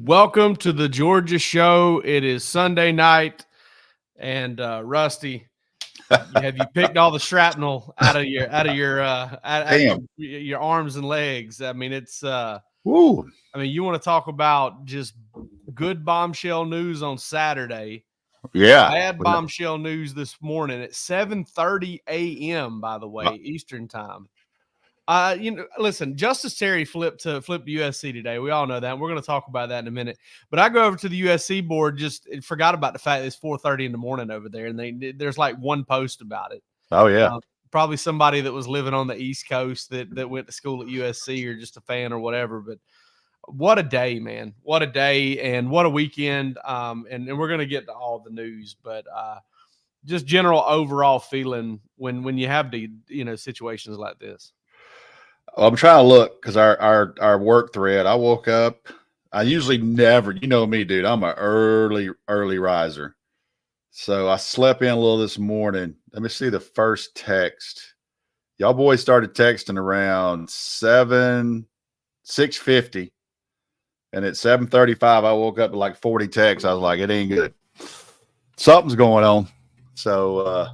Welcome to the Georgia Show. It is Sunday night, and Rusty, have you picked all the shrapnel Damn. your arms and legs? I mean, it's Woo. you want to talk about just good bombshell news on Saturday. Yeah. Bad bombshell news this morning at 7:30 a.m. By the way, Eastern time. Listen, Justice Terry flipped USC today. We all know that. We're going to talk about that in a minute. But I go over to the USC board, just forgot about the fact that it's 4:30 in the morning over there, and there's like one post about it. Oh yeah. Probably somebody that was living on the East Coast that went to school at USC or just a fan or whatever. But what a day, man! What a day, and what a weekend. And we're going to get to all the news, but just general overall feeling when you have the situations like this. Well, I'm trying to look because our work thread. I woke up. I usually never, you know me, dude. I'm an early riser. So I slept in a little this morning. Let me see the first text. Y'all boys started texting around 6:50. And at 7:35, I woke up to like 40 texts. I was like, it ain't good. Something's going on. So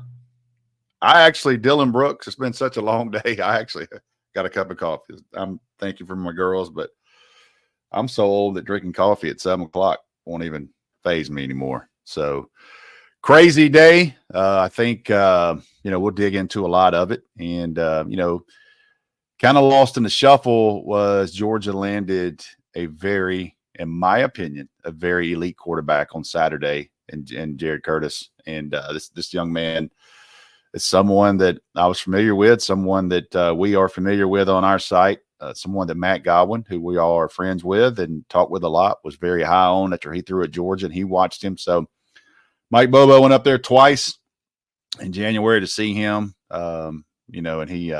Dylan Brooks, it's been such a long day. I actually got a cup of coffee. I'm thank you for my girls, but I'm so old that drinking coffee at 7:00 won't even faze me anymore. So crazy day. I think, we'll dig into a lot of it. And, kind of lost in the shuffle was Georgia landed in my opinion, a very elite quarterback on Saturday and Jared Curtis. And this young man is someone that I was familiar with, someone that we are familiar with on our site, someone that Matt Godwin, who we all are friends with and talked with a lot, was very high on after he threw at Georgia and he watched him. So Mike Bobo went up there twice in January to see him, and he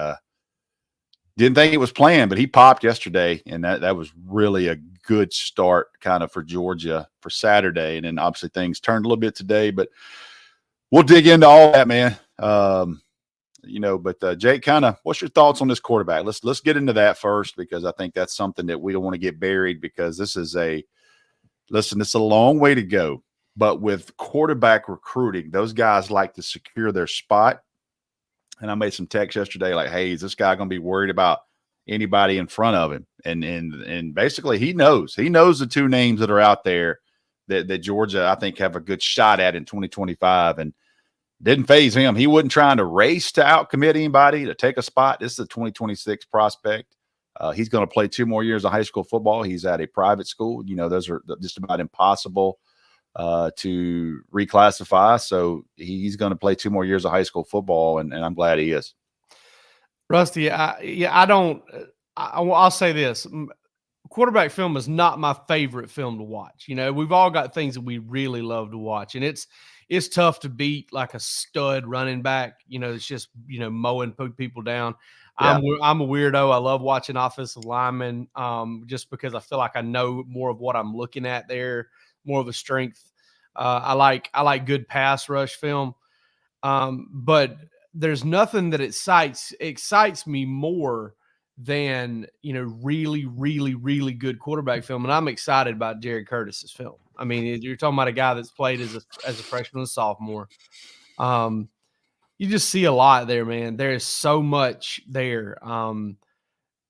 didn't think it was planned, but he popped yesterday, and that was really a good start kind of for Georgia for Saturday. And then obviously things turned a little bit today, but we'll dig into all that, man. Jake, kind of what's your thoughts on this quarterback? Let's get into that first, because I think that's something that we don't want to get buried, because it's a long way to go. But with quarterback recruiting, those guys like to secure their spot. And I made some text yesterday like, hey, is this guy going to be worried about anybody in front of him? And basically he knows the two names that are out there that Georgia, I think, have a good shot at in 2025. And didn't phase him. He wasn't trying to race to outcommit anybody to take a spot. This is a 2026 prospect. He's going to play 2 more years of high school football. He's at a private school. Those are just about impossible to reclassify. So he's going to play 2 more years of high school football, and I'm glad he is. Rusty, I'll say this. Quarterback film is not my favorite film to watch. We've all got things that we really love to watch, and it's tough to beat like a stud running back. It's just, mowing people down. Yeah. I'm a weirdo. I love watching offensive linemen just because I feel like I know more of what I'm looking at there, more of a strength. I like good pass rush film. But there's nothing that excites me more than, really, really, really good quarterback film. And I'm excited about Jared Curtis's film. I mean, you're talking about a guy that's played as a freshman and sophomore. You just see a lot there, man. There is so much there.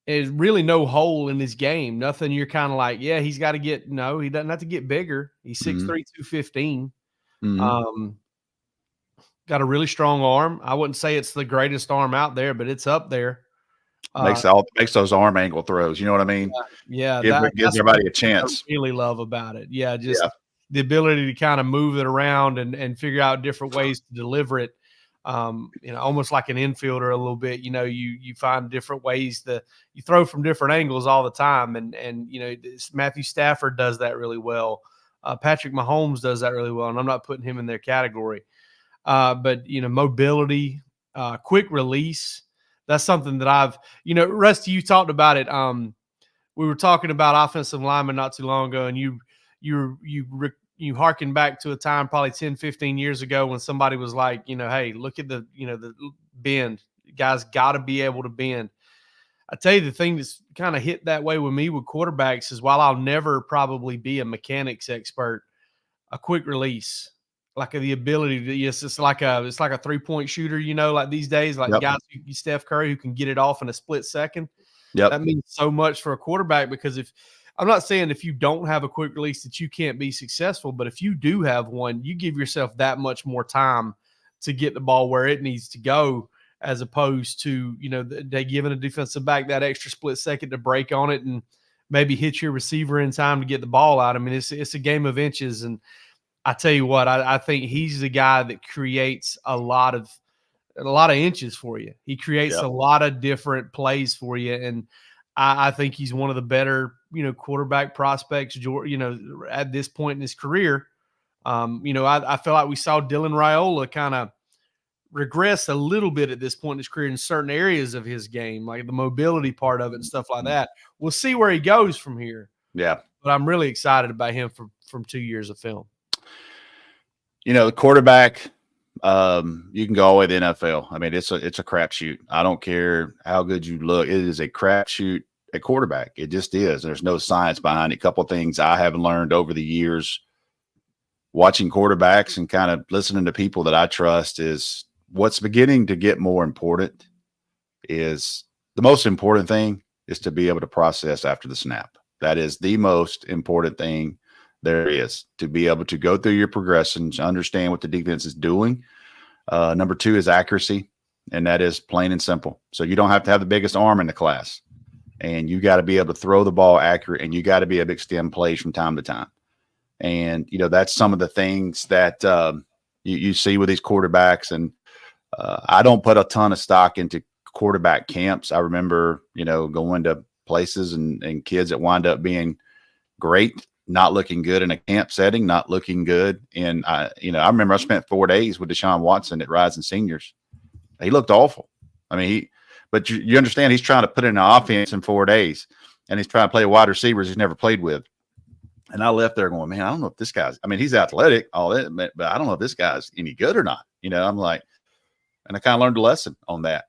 There's really no hole in his game. Nothing you're kind of like, yeah, he doesn't have to get bigger. He's 6'3", 215. Mm-hmm. Got a really strong arm. I wouldn't say it's the greatest arm out there, but it's up there. Makes those arm angle throws. You know what I mean? Yeah. Gives everybody a chance. I really love about it. Yeah. The ability to kind of move it around and figure out different ways to deliver it. Almost like an infielder a little bit. You find different ways you throw from different angles all the time. And Matthew Stafford does that really well. Patrick Mahomes does that really well. And I'm not putting him in their category. But mobility, quick release. That's something that Rusty, you talked about it. We were talking about offensive linemen not too long ago, and you harken back to a time probably 10, 15 years ago when somebody was like, hey, look at the bend. Guys got to be able to bend. I tell you, the thing that's kind of hit that way with me with quarterbacks is while I'll never probably be a mechanics expert, a quick release, like the ability to, yes, it's like a 3-point shooter, like these days, like Yep. guys, Steph Curry, who can get it off in a split second. Yep. That means so much for a quarterback, because I'm not saying if you don't have a quick release that you can't be successful, but if you do have one, you give yourself that much more time to get the ball where it needs to go, as opposed to, they giving a defensive back that extra split second to break on it and maybe hit your receiver in time to get the ball out. I mean, it's a game of inches. And I tell you what, I think he's the guy that creates a lot of inches for you. He creates a lot of different plays for you. And I think he's one of the better, quarterback prospects, at this point in his career. I feel like we saw Dylan Raiola kind of regress a little bit at this point in his career in certain areas of his game, like the mobility part of it and stuff like that. We'll see where he goes from here. Yeah. But I'm really excited about him from 2 years of film. The quarterback, you can go all the way to the NFL. I mean, it's a crapshoot. I don't care how good you look. It is a crapshoot at quarterback. It just is. There's no science behind it. A couple of things I have learned over the years watching quarterbacks and kind of listening to people that I trust is what's beginning to get more important is the most important thing is to be able to process after the snap. That is the most important thing there is, to be able to go through your progressions, understand what the defense is doing. Number 2 is accuracy, and that is plain and simple. So you don't have to have the biggest arm in the class, and you got to be able to throw the ball accurate, and you got to be able to extend plays from time to time. And, that's some of the things that you see with these quarterbacks. And I don't put a ton of stock into quarterback camps. I remember, going to places and kids that wind up being great, not looking good in a camp setting, not looking good. And I remember I spent 4 days with Deshaun Watson at Rising Seniors. He looked awful. I mean, but you understand he's trying to put in an offense in 4 days, and he's trying to play wide receivers he's never played with. And I left there going, man, I don't know if this guy's, he's athletic, all that, but I don't know if this guy's any good or not. I'm like, and I kind of learned a lesson on that,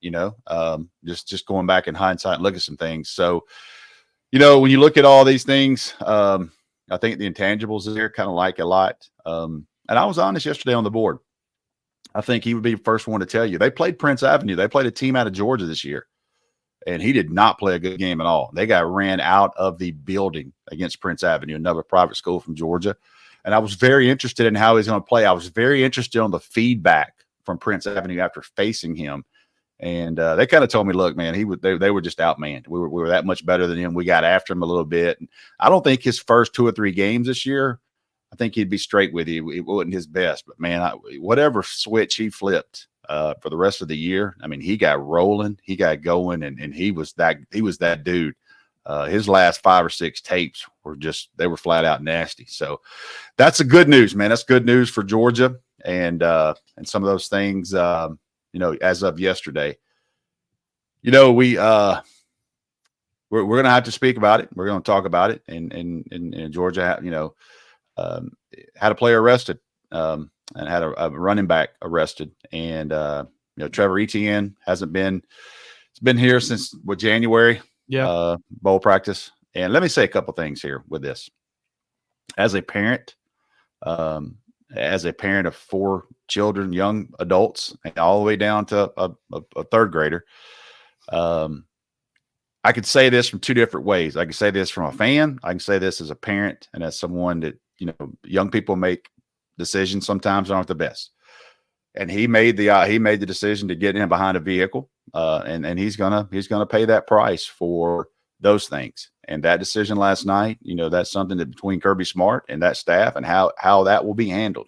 just going back in hindsight and look at some things. So, when you look at all these things, I think the intangibles there kind of like a lot. And I was honest yesterday on the board. I think he would be the first one to tell you. They played Prince Avenue. They played a team out of Georgia this year, and he did not play a good game at all. They got ran out of the building against Prince Avenue, another private school from Georgia. And I was very interested in how he's going to play. I was very interested on the feedback from Prince Avenue after facing him. And they kind of told me, look, man, they were just outmanned. We were that much better than him. We got after him a little bit. And I don't think his first 2 or 3 games this year, I think he'd be straight with you. It wasn't his best, but man, whatever switch he flipped for the rest of the year, he got rolling, he got going, and he was that dude. His last 5 or 6 tapes they were flat out nasty. So that's a good news, man. That's good news for Georgia. And some of those things, as of yesterday, we're going to have to speak about it. We're going to talk about it. And Georgia, had a player arrested and had a running back arrested. And, Trevor Etienne it's been here since January, bowl practice. And let me say a couple things here with this. As a parent of 4 children, young adults, and all the way down to a 3rd grader, I could say this from 2 different ways. I can say this from a fan. I can say this as a parent and as someone that, young people make decisions sometimes aren't the best. And he made the decision to get in behind a vehicle, and he's gonna pay that price for those things. And that decision last night, that's something that between Kirby Smart and that staff and how that will be handled.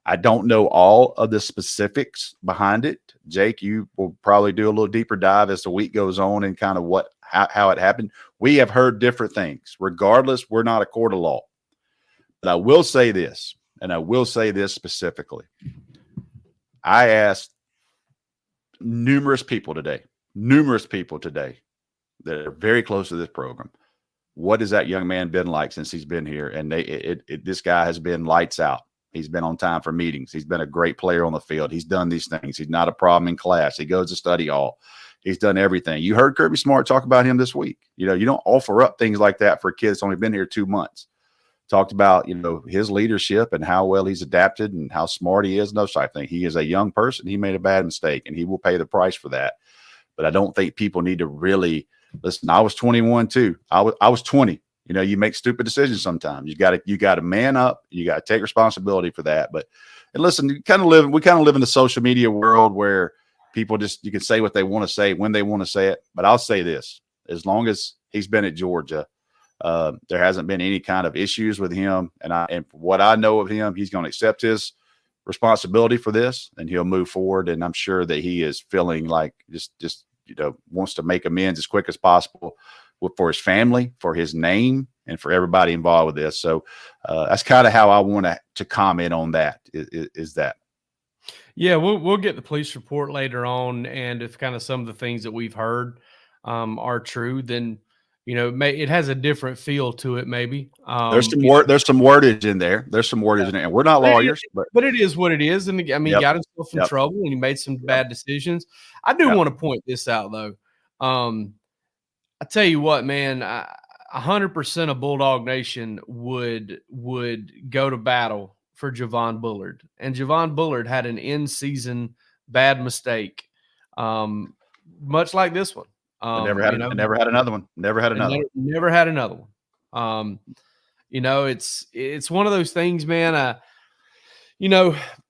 I don't know all of the specifics behind it. Jake, you will probably do a little deeper dive as the week goes on and kind of how it happened. We have heard different things. Regardless, we're not a court of law. But I will say this, and I will say this specifically. I asked numerous people today that are very close to this program, what has that young man been like since he's been here? And this guy has been lights out. He's been on time for meetings. He's been a great player on the field. He's done these things. He's not a problem in class. He goes to study hall. He's done everything. You heard Kirby Smart talk about him this week. You don't offer up things like that for a kid that's only been here 2 months. Talked about, his leadership and how well he's adapted and how smart he is and those type of things. He is a young person. He made a bad mistake, and he will pay the price for that. But I don't think people need to really listen. I was 21 too. I was 20. You make stupid decisions sometimes. You got to man up. You got to take responsibility for that. But and listen, we kind of live in the social media world where people you can say what they want to say when they want to say it. But I'll say this: as long as he's been at Georgia, there hasn't been any kind of issues with him. And from what I know of him, he's going to accept his responsibility for this, and he'll move forward. And I'm sure that he is feeling like just wants to make amends as quick as possible for his family, for his name, and for everybody involved with this. So that's kind of how I want to comment on that. Is that? Yeah, we'll get the police report later on, and if kind of some of the things that we've heard are true, then it has a different feel to it. Maybe there's some wordage in there. There's some wordage in there, and we're not lawyers, but it is what it is. And I mean, he got himself in trouble, and he made some bad decisions. I do want to point this out, though. I tell you what, man, 100% of Bulldog Nation would go to battle for Javon Bullard, and Javon Bullard had an in-season bad mistake, much like this one. Never had another one. Never had another one. It's one of those things, man.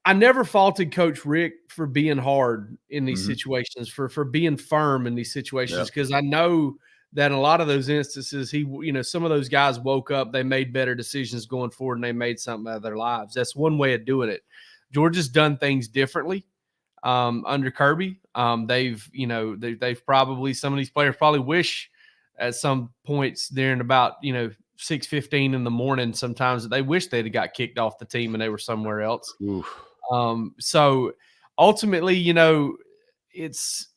I never faulted Coach Rick for being hard in these situations, for being firm in these situations, because I know that in a lot of those instances, some of those guys woke up, they made better decisions going forward, and they made something out of their lives. That's one way of doing it. Georgia's done things differently under Kirby. They've probably, some of these players probably wish at some points during about 6:15 in the morning sometimes that they wish they'd have got kicked off the team and they were somewhere else. So ultimately, it's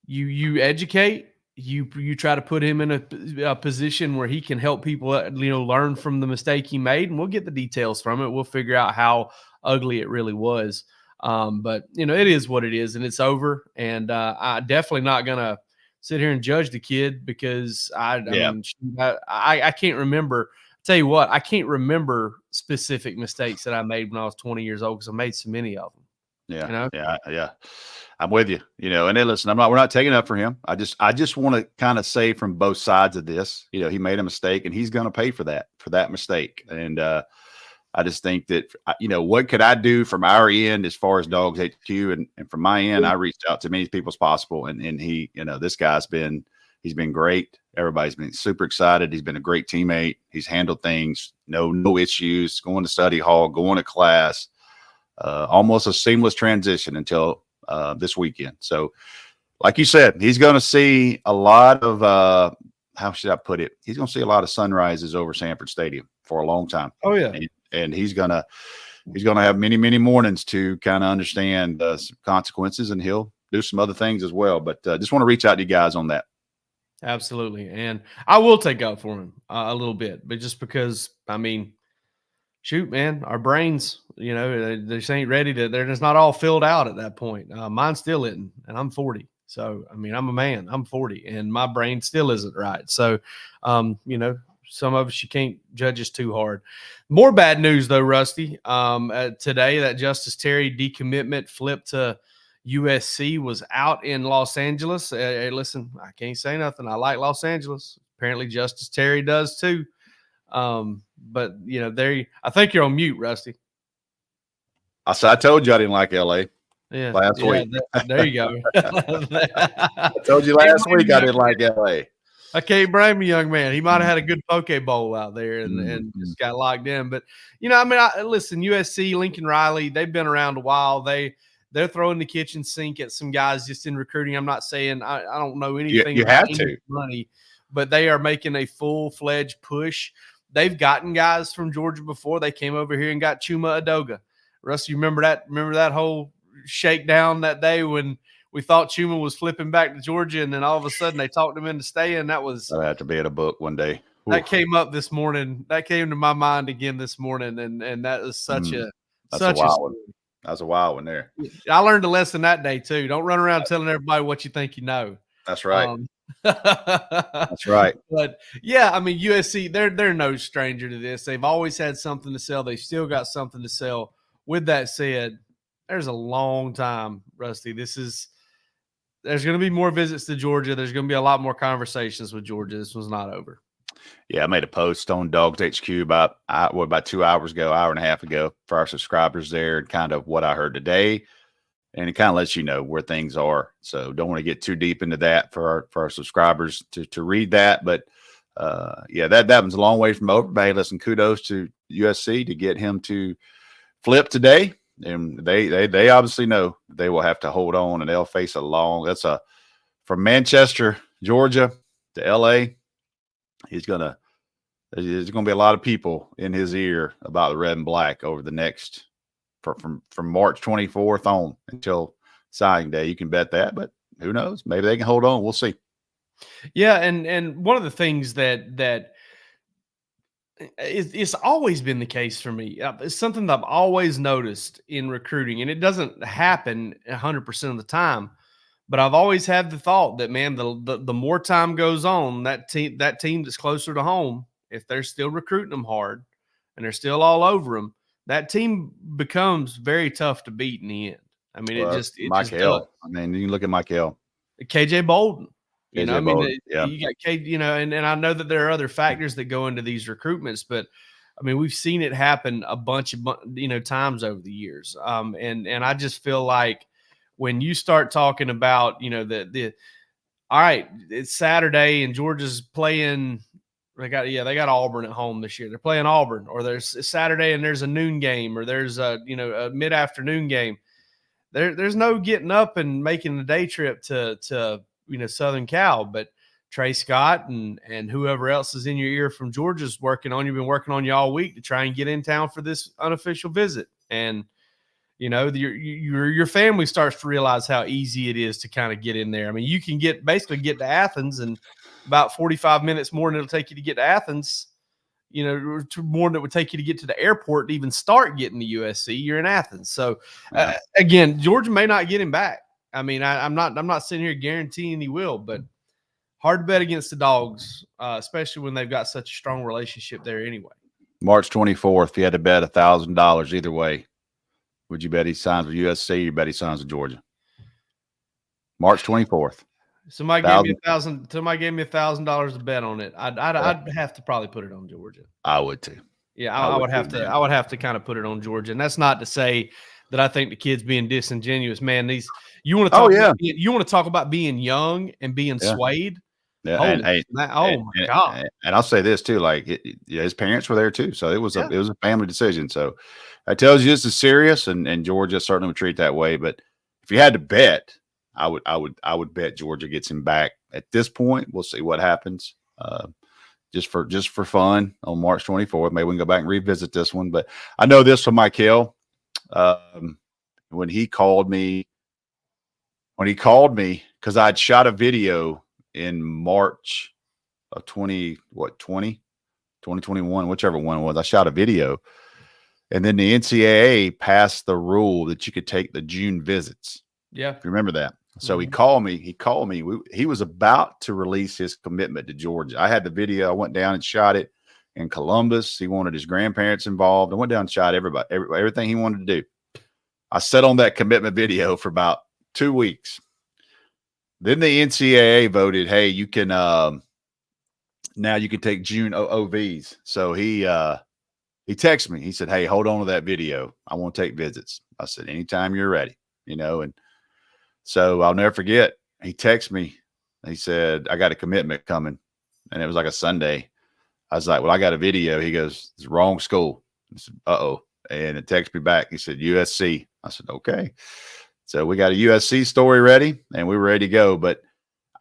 you educate, you try to put him in a position where he can help people learn from the mistake he made, and we'll get the details from it. We'll figure out how ugly it really was. But it is what it is, and it's over. And I definitely not gonna sit here and judge the kid, because I can't remember. Tell you what, I can't remember specific mistakes that I made when I was 20 years old, because I made so many of them. Yeah. I'm with you. And then listen, we're not taking up for him. I just want to kind of say from both sides of this, he made a mistake, and he's going to pay for that mistake. And I just think that, what could I do from our end as far as DawgsHQ, and from my end, I reached out to many people as possible. And he, this guy's he's been great. Everybody's been super excited. He's been a great teammate. He's handled things, no issues, going to study hall, going to class, almost a seamless transition until this weekend. So like you said, he's going to see a lot of, how should I put it? He's going to see a lot of sunrises over Sanford Stadium for a long time. Oh yeah. And he's going to have many, many mornings to kind of understand some consequences, and he'll do some other things as well. But just want to reach out to you guys on that. Absolutely. And I will take up for him a little bit, but just because, shoot, man, our brains, they just ain't ready they're just not all filled out at that point. Mine still isn't, and I'm 40. So, I'm a man, I'm 40, and my brain still isn't right. So, some of us, you can't judge us too hard. More bad news though, Rusty. Today, that Justice Terry decommitment flip to USC was out in Los Angeles. Hey, listen, I can't say nothing. I like Los Angeles. Apparently, Justice Terry does too. But I think you're on mute, Rusty. I told you I didn't like LA. Yeah, last week. There you go. I told you last week I didn't like LA. I can't blame you, young man. He might have had a good poke bowl out there and just got locked in. But listen, USC, Lincoln Riley, they've been around a while. They're throwing the kitchen sink at some guys just in recruiting. I'm not saying I don't know anything. You about have to money, but they are making a full-fledged push. They've gotten guys from Georgia before. They came over here and got Chuma Edoga. Russ, you remember that? Remember that whole shakedown that day when we thought Chuma was flipping back to Georgia, and then all of a sudden they talked him into staying? That'll have to be in a book one day. That came up this morning. That came to my mind again this morning, and that is such a wild one. That was a wild one there. I learned a lesson that day too. Don't run around telling everybody what you think you know. That's right. That's That's right. But yeah, I mean, USC, they're no stranger to this. They've always had something to sell. They've still got something to sell. With that said, there's a long time, Rusty. There's going to be more visits to Georgia. There's going to be a lot more conversations with Georgia. This one's not over. Yeah, I made a post on DawgsHQ about 2 hours ago, hour and a half ago, for our subscribers there, and kind of what I heard today. And it kind of lets you know where things are. So don't want to get too deep into that for our subscribers to read that. But yeah, that one's a long way from over. But hey, listen, kudos to USC to get him to flip today. And they obviously know they will have to hold on, and they'll face from Manchester, Georgia to LA. There's gonna be a lot of people in his ear about the red and black over the next from March 24th on until signing day. You can bet that, but who knows? Maybe they can hold on. We'll see. Yeah, and one of the things that it's always been the case for me. It's something that I've always noticed in recruiting, and it doesn't happen 100% of the time. But I've always had the thought that, man, the more time goes on, that team that's closer to home, if they're still recruiting them hard and they're still all over them, that team becomes very tough to beat in the end. I mean, it just does. I mean, you can look at Michael. KJ Bolden. You know, I mean, Bolden, yeah. You got K, you know, and I know that there are other factors that go into these recruitments, but I mean, we've seen it happen a bunch of times over the years. And I just feel like when you start talking about, all right, it's Saturday and Georgia's playing. They got Auburn at home this year. They're playing Auburn, or there's Saturday and there's a noon game, or there's a mid-afternoon game. There's no getting up and making the day trip to Southern Cal, but Trey Scott and whoever else is in your ear from Georgia's working on you. Been working on you all week to try and get in town for this unofficial visit. And your family starts to realize how easy it is to kind of get in there. I mean, you can basically get to Athens in about 45 minutes more than it'll take you to get to Athens. More than it would take you to get to the airport to even start getting to USC. You're in Athens. So again, Georgia may not get him back. I mean, I'm not sitting here guaranteeing he will, but hard to bet against the Dogs, especially when they've got such a strong relationship there anyway. March 24th, if you had to bet $1,000 either way, would you bet he signs with USC or you bet he signs with Georgia? March 24th. Somebody gave me $1,000 to bet on it. I'd have to probably put it on Georgia. I would too. Yeah, I would have to. I would have to kind of put it on Georgia, and that's not to say that I think the kid's being disingenuous. Man, you want to talk? You want to talk about being young and being swayed? Yeah, my God! And I'll say this too: like, his parents were there too, so it was a family decision. So that tells you this is serious, and Georgia certainly would treat that way. But if you had to bet, I would bet Georgia gets him back. At this point, we'll see what happens. Just for fun on March 24th. Maybe we can go back and revisit this one. But I know this from Michael. When he called me, because I'd shot a video in March of 2021, whichever one it was. I shot a video, and then the NCAA passed the rule that you could take the June visits. Yeah, if you remember that. So he called me. He was about to release his commitment to Georgia. I had the video. I went down and shot it in Columbus. He wanted his grandparents involved. I went down and shot everything he wanted to do. I sat on that commitment video for about 2 weeks. Then the NCAA voted, hey, you can now you can take June OVs. So he texted me. He said, hey, hold on to that video. I want to take visits. I said, anytime you're ready, and so I'll never forget. He texted me. He said, I got a commitment coming. And it was like a Sunday. I was like, well, I got a video. He goes, it's the wrong school. I said, uh-oh. And it texted me back. He said, USC. I said, okay. So we got a USC story ready, and we were ready to go. But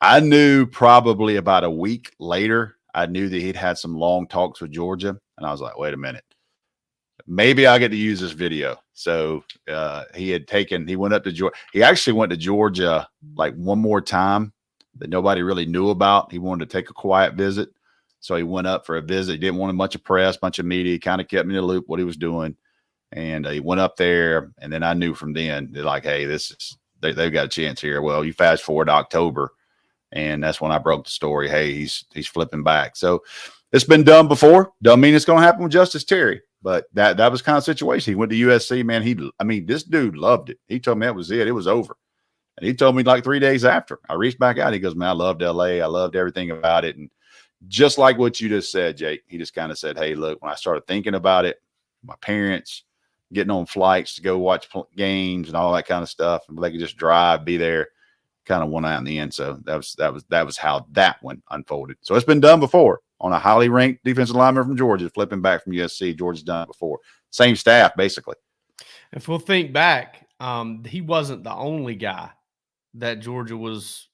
I knew probably about a week later, I knew that he'd had some long talks with Georgia. And I was like, wait a minute. Maybe I get to use this video. So he went up to Georgia. He actually went to Georgia like one more time that nobody really knew about. He wanted to take a quiet visit. So he went up for a visit. He didn't want a bunch of press, bunch of media. He kind of kept me in the loop what he was doing. And he went up there, and then I knew from then, they're like, hey, they've got a chance here. Well, you fast forward to October, and that's when I broke the story. Hey, he's flipping back. So it's been done before. Don't mean it's going to happen with Justice Terry, but that was kind of situation. He went to USC, man. This dude loved it. He told me that was it. It was over. And he told me like 3 days after I reached back out, he goes, man, I loved LA. I loved everything about it. And just like what you just said, Jake, he just kind of said, hey, look, when I started thinking about it, my parents getting on flights to go watch games and all that kind of stuff, and they could just drive, be there, kind of won out in the end. So that was how that one unfolded. So it's been done before on a highly ranked defensive lineman from Georgia, flipping back from USC. Georgia's done it before. Same staff, basically. If we'll think back, he wasn't the only guy that Georgia was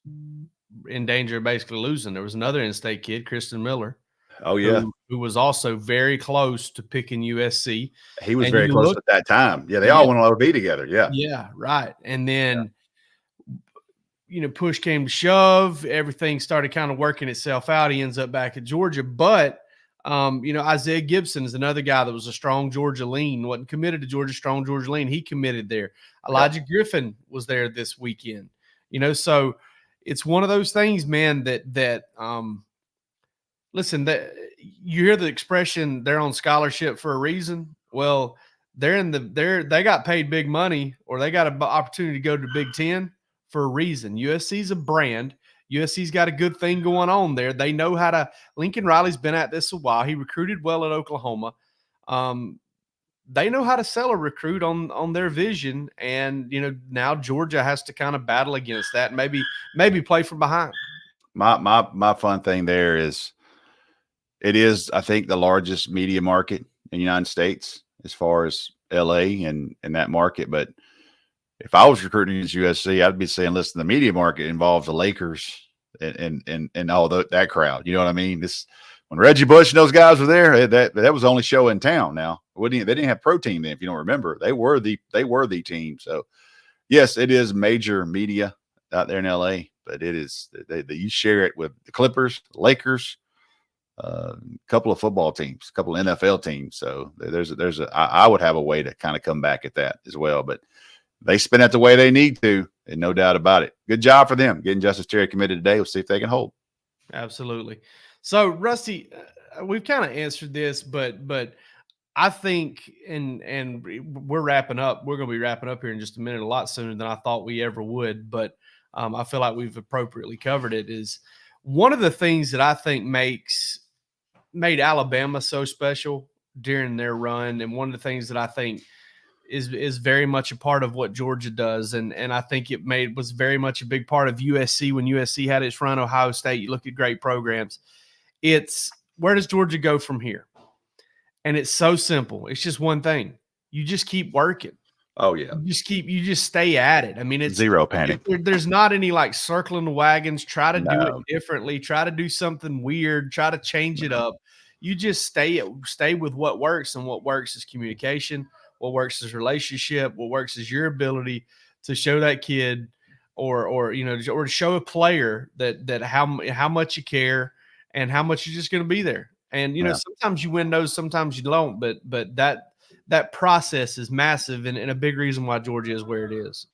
in danger of basically losing. There was another in-state kid, Kristen Miller. Oh, yeah. Who was also very close to picking USC. He was very close at that time. Yeah, they all went on OB together. Yeah. Yeah, right. And then, push came to shove. Everything started kind of working itself out. He ends up back at Georgia. But, Isaiah Gibson is another guy that was a strong Georgia lean, wasn't committed to Georgia, strong Georgia lean. He committed there. Elijah Griffin was there this weekend. So it's one of those things, man, that listen, that you hear the expression they're on scholarship for a reason. Well, they got paid big money, or they got an opportunity to go to Big Ten for a reason. USC's a brand. USC's got a good thing going on there. They know how to. Lincoln Riley's been at this a while. He recruited well at Oklahoma. They know how to sell a recruit on their vision, and now Georgia has to kind of battle against that. And maybe play from behind. My fun thing there is, it is, I think, the largest media market in the United States as far as LA and that market. But if I was recruiting against USC, I'd be saying, listen, the media market involves the Lakers and all that crowd. You know what I mean? When Reggie Bush and those guys were there, that was the only show in town. Now, they didn't have Pro Team then, if you don't remember. They were the team. So yes, it is major media out there in LA, but it is you share it with the Clippers, Lakers, a couple of football teams, a couple of NFL teams. So I would have a way to kind of come back at that as well. But they spin it the way they need to, and no doubt about it. Good job for them getting Justice Terry committed today. We'll see if they can hold. Absolutely. So, Rusty, we've kind of answered this, but I think, and we're wrapping up. We're going to be wrapping up here in just a minute, a lot sooner than I thought we ever would. But I feel like we've appropriately covered it. Is one of the things that I think made Alabama so special during their run, and one of the things that I think is very much a part of what Georgia does, and I think was very much a big part of USC when USC had its run. Ohio State, you look at great programs. It's where does Georgia go from here? And it's so simple. It's just one thing. You just keep working. Oh yeah. You just stay at it. I mean, it's zero panic. There's not any like circling the wagons, try to do it differently, try to do something weird, try to change it up. You just stay with what works, and what works is communication. What works is relationship. What works is your ability to show that kid or to show a player that how much you care and how much you're just going to be there. And, sometimes you win those, sometimes you don't, but that process is massive and a big reason why Georgia is where it is.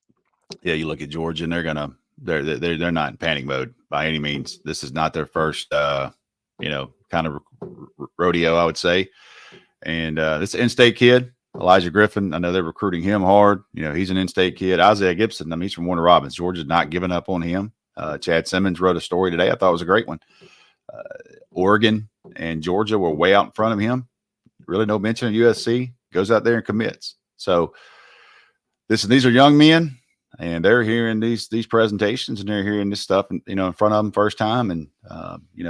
Yeah. You look at Georgia and they're not in panic mode by any means. This is not their first, kind of rodeo, I would say. And this in-state kid, Elijah Griffin, I know they're recruiting him hard. He's an in-state kid. Isaiah Gibson, he's from Warner Robins. Georgia's not giving up on him. Chad Simmons wrote a story today I thought was a great one. Oregon and Georgia were way out in front of him. Really no mention of USC. Goes out there and commits. So these are young men, and they're hearing these presentations, and they're hearing this stuff, in front of them first time. And,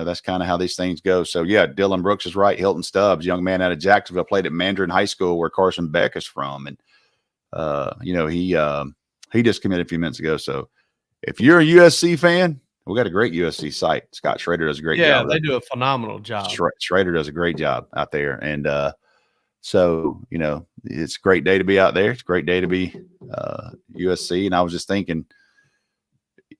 that's kind of how these things go. So yeah, Dylan Brooks is right. Hilton Stubbs, young man out of Jacksonville, played at Mandarin High School where Carson Beck is from. And, he just committed a few minutes ago. So if you're a USC fan, we got a great USC site. Scott Schrader does a great job. Yeah, they do a phenomenal job. Schrader does a great job out there. And, so, it's a great day to be out there. It's a great day to be USC. And I was just thinking,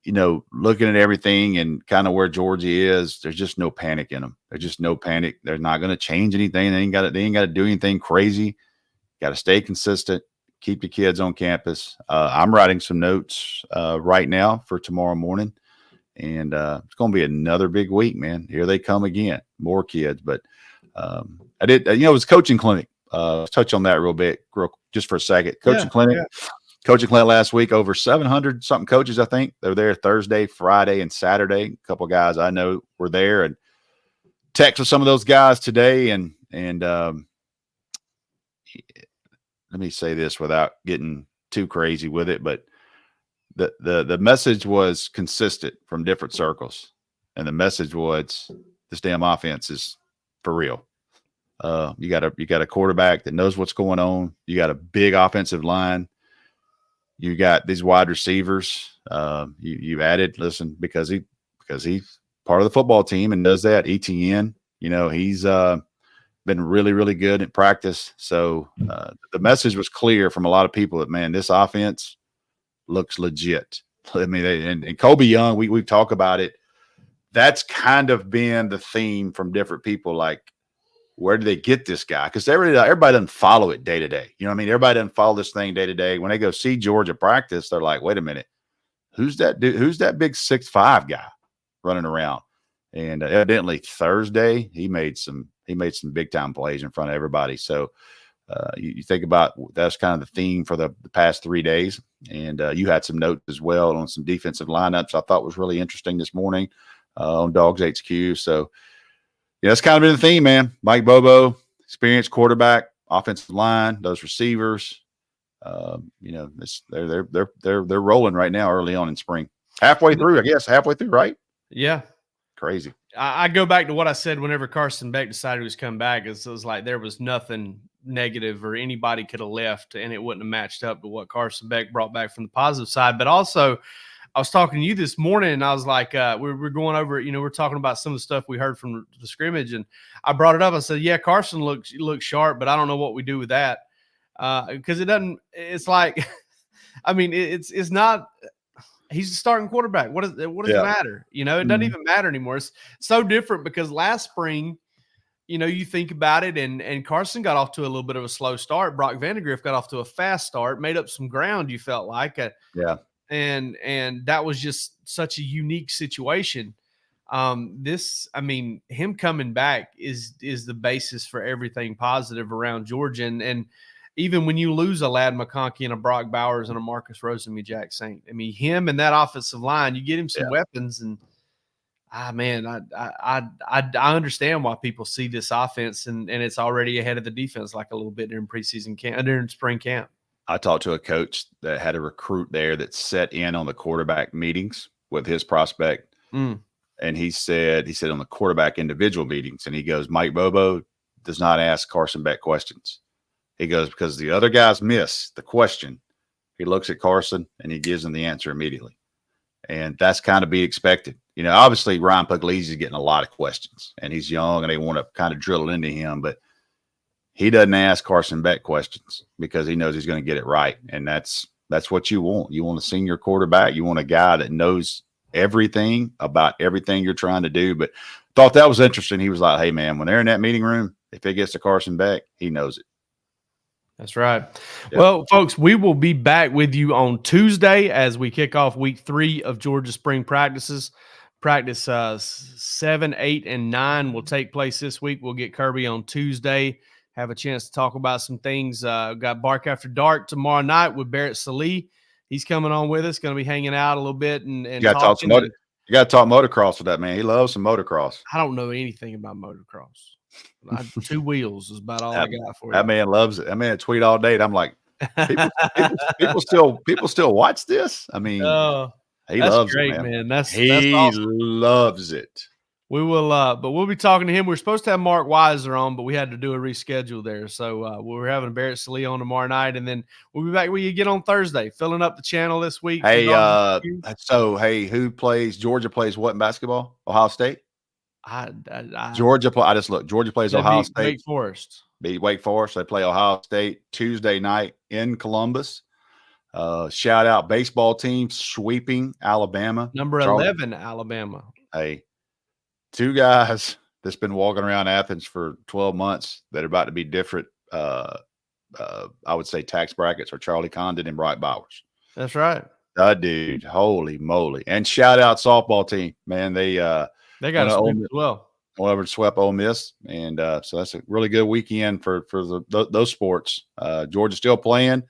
looking at everything and kind of where Georgia is, there's just no panic in them. There's just no panic. They're not going to change anything. They ain't got to do anything crazy. Got to stay consistent. Keep the kids on campus. I'm writing some notes right now for tomorrow morning, and it's going to be another big week, man. Here they come again, more kids. But I did, it was coaching clinic. Let's touch on that real bit, just for a second. Coaching clinic last week, over 700 something coaches. I think they're there Thursday, Friday, and Saturday. A couple of guys I know were there, and text with some of those guys today, and let me say this without getting too crazy with it, but the message was consistent from different circles. And the message was, this damn offense is for real. You got a quarterback that knows what's going on. You got a big offensive line. You got these wide receivers. You added, because he's part of the football team and does that. Etienne, he's been really, really good at practice. So the message was clear from a lot of people that, man, this offense looks legit. I mean, and Kobe Young, we've talked about it. That's kind of been the theme from different people. Like, where do they get this guy? Because everybody doesn't follow it day to day. You know what I mean? Everybody doesn't follow this thing day to day. When they go see Georgia practice, they're like, wait a minute, who's that dude? Who's that big 6'5" guy running around? And evidently Thursday, he made some big time plays in front of everybody. So you think about, that's kind of the theme for the past 3 days. And you had some notes as well on some defensive lineups I thought was really interesting this morning on DawgsHQ. So that's kind of been the theme, man. Mike Bobo, experienced quarterback, offensive line, those receivers. They're rolling right now early on in spring. Halfway through, right? Yeah. Crazy. I go back to what I said whenever Carson Beck decided he was coming back. It was like there was nothing negative or anybody could have left, and it wouldn't have matched up to what Carson Beck brought back from the positive side. But also, I was talking to you this morning, and I was like, we're going over, we're talking about some of the stuff we heard from the scrimmage, and I brought it up. I said, yeah, Carson looks sharp, but I don't know what we do with that. Because it's like, I mean, it's not. He's the starting quarterback. What does it matter? It doesn't even matter anymore. It's so different because last spring, you think about it, and Carson got off to a little bit of a slow start. Brock Vandegrift got off to a fast start, made up some ground, you felt like. And that was just such a unique situation. Him coming back is the basis for everything positive around Georgia. And even when you lose a Ladd McConkey and a Brock Bowers and a Marcus Rosemy-Jack Saint, I mean, him and that offensive line, you get him some weapons, and I understand why people see this offense and it's already ahead of the defense like a little bit during preseason camp, during spring camp. I talked to a coach that had a recruit there that set in on the quarterback meetings with his prospect. And he said on the quarterback individual meetings, and he goes, Mike Bobo does not ask Carson Beck questions. He goes, because the other guys miss the question, he looks at Carson and he gives them the answer immediately. And that's kind of be expected. Obviously Ryan Puglisi is getting a lot of questions, and he's young and they want to kind of drill it into him, but he doesn't ask Carson Beck questions because he knows he's going to get it right. And that's what you want. You want a senior quarterback. You want a guy that knows everything about everything you're trying to do. But thought that was interesting. He was like, hey, man, when they're in that meeting room, if it gets to Carson Beck, he knows it. That's right. Yep. Well, folks, we will be back with you on Tuesday as we kick off week 3 of Georgia spring practices. Practice 7, 8, and 9 will take place this week. We'll get Kirby on Tuesday, have a chance to talk about some things. Got Bark After Dark tomorrow night with Barrett Salee. He's coming on with us, going to be hanging out a little bit and you got to talk motocross with that man. He loves some motocross. I don't know anything about motocross. 2 wheels is about all I got for you. That man loves it. That man tweet all day. And I'm like, people still watch this. I mean, he loves it, man. That's awesome. Loves it. We will, but we'll be talking to him. We were supposed to have Mark Weiser on, but we had to do a reschedule there. So we're having Barrett Salee on tomorrow night, and then we'll be back with you again on Thursday, filling up the channel this week. Hey, who plays? Georgia plays what in basketball? Ohio State. Georgia plays Ohio State. Wake Forest. Beat Wake Forest. They play Ohio State Tuesday night in Columbus. Shout out baseball team sweeping Alabama. Number 11, Alabama. Hey, 2 guys that's been walking around Athens for 12 months that are about to be different I would say tax brackets are Charlie Condon and Bright Bowers. That's right. Dude, holy moly! And shout out softball team, man. They got a sweep as well. Went over to swept Ole Miss, and so that's a really good weekend for those sports. Georgia's still playing,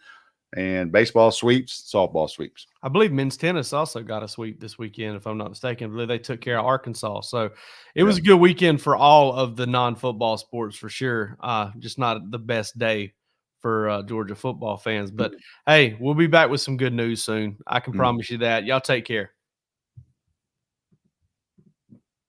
and baseball sweeps, softball sweeps. I believe men's tennis also got a sweep this weekend, if I'm not mistaken. I believe they took care of Arkansas. So it was a good weekend for all of the non-football sports for sure. Just not the best day for Georgia football fans. But, hey, we'll be back with some good news soon. I can promise you that. Y'all take care.